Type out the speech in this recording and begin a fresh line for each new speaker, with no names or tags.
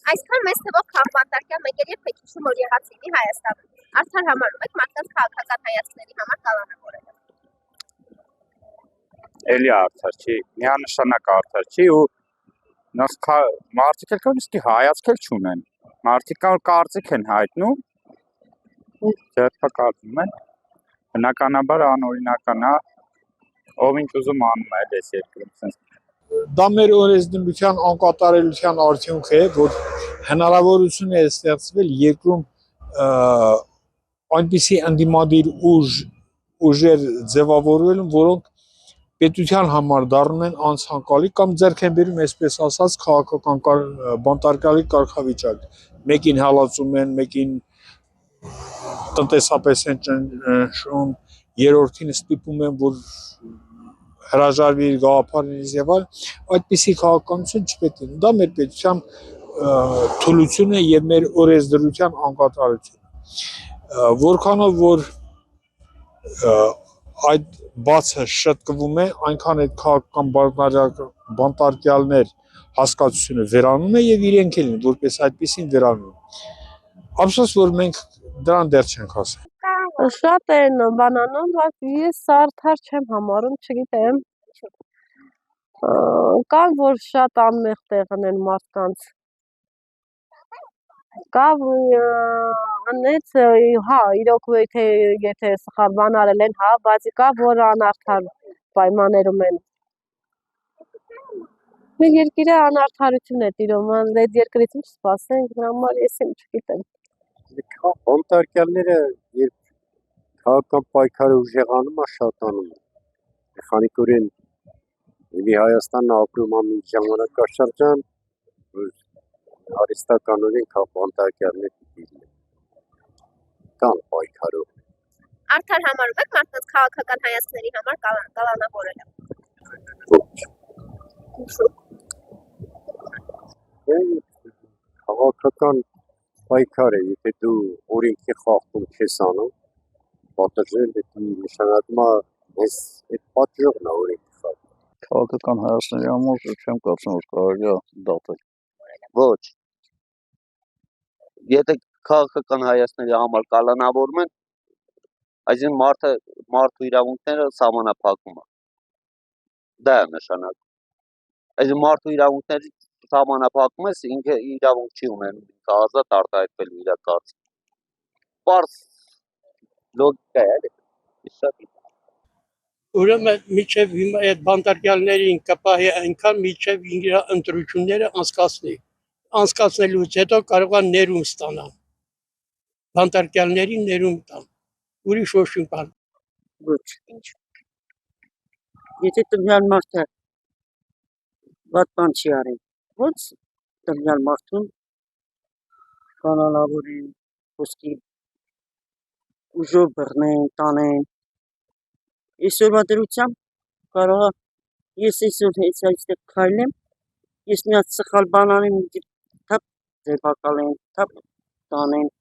Այսքան մեծ թվով քաղաքապետարական մեկ երբեք հիշում որ եղած լինի Հայաստանում։ Արդար համարում եք մարդկանց քաղաքական հայացքների համար կալանավորելը։
Էլի արդար չի, միանշանակ արդար չի ու մարդիկ էլ կան հայացք էլ չունեն։ Մարդիկ կան կարծիք են հայտնում ու ձերբակալվում են։ Բնականաբար անօրինական է, ով ինչ ուզում անում է այս երկրում։
Դա մեր օրենսդրության անկատարելության արդյունք է, որ հնարավորություն է ստեղծվել երկրում այնպիսի ընդդիմադիր ուժեր ձևավորվելու, որոնք պետության համար դառնում են անցանկալի կամ ձեռք են բերում, այսպես ասած, քաղաքական բանտարկյալի կարգավիճակ։ Մեկին հալածում են, մեկին տնտեսապես են ճնշում, երրորդին ստիպում են, որ հրաժարվի իր գաղափարներից եւ այլն, այդպիսի քաղաքականություն չպետք է։ Դա մեր պետության թուլություն է եւ մեր օրենսդրության անկատարությունը։ Որքանով որ այդ բացը շտկվում է, այնքան այդ քաղաքական բանտարկյալներ հասկացությունը վերանում է եւ իրենք էլ որպես այդպեսին վերանում։ Ափսոս որ մենք դրան դեռ չենք հասել։
Շատ են բանանում, բայց ես արդար չեմ համարում, չգիտեմ։ Կան որ շատ անմեղ տեղն են մարդկանց։ Կա անեց, հա, իրոք եթե սխալ բան արել են, հա, բայց կա որ անարդար պայմաններում են։ Մեր երկիրը անարդարություն է տիրում, այդ երկրից ինչ սպասենք, դրա համար ես չգիտեմ։
Բանտարկյալները երբ քաղաքական պայքարը ուժեղանում է, շատանում է։ Մեխանիկորեն Էլի Հայաստանն ապրում է մի ժամանակաշրջան, որ արհեստականորեն բանտարկյալներ դիտել կան պայքարով։
Արդար համարում եք մարդկանց քաղաքական հայացքների համար կալանավորելը։
Քաղաքական պայքար է, եթե դու օրենքի խախտում չես անում, պատժել նշանակում է ես այդ պատժողն է օրենքի խախտում։
Քաղաքական հայացքների համար չեմ կարծում որ կարելի է դատել։ Ոչ։ Եթե քաղաքական հայացքների համար կալանավորում են, այսինքն մարդու իրավունքները սահմանափակում է։ Դա է նշանակում։ Այսինքն մարդու իրավունքների սահմանափակում ես, ինքը իրավունք չի ունենում ազատ արտահայտվել իր կարծիքը։ Պարզ լոգիկա է, շատ
Ուրեմն միջև հիմա այդ բանտարկյալներին կպահի այնքան միջև իր ընտրությունները անցկացնի։ Անցկացնելուց հետո կարող է ներում ստանալ։ Բանտարկյալներին ներում տան։ Ուրիշ ոչ մի բան։
Ոչ, ինչ։ Եթե տվյալ մարդը վատ բան չի արել, ոչ տվյալ մարդուն կանոնավորեն, ոսկի ուժով բռնեն, տանեն։ Այսօրվա դրությամբ կարող է ես այսօր այստեղ քայլեմ, ես մի հատ սխալ բան անեմ, թափ ձերբակալեն, թափ տանեն,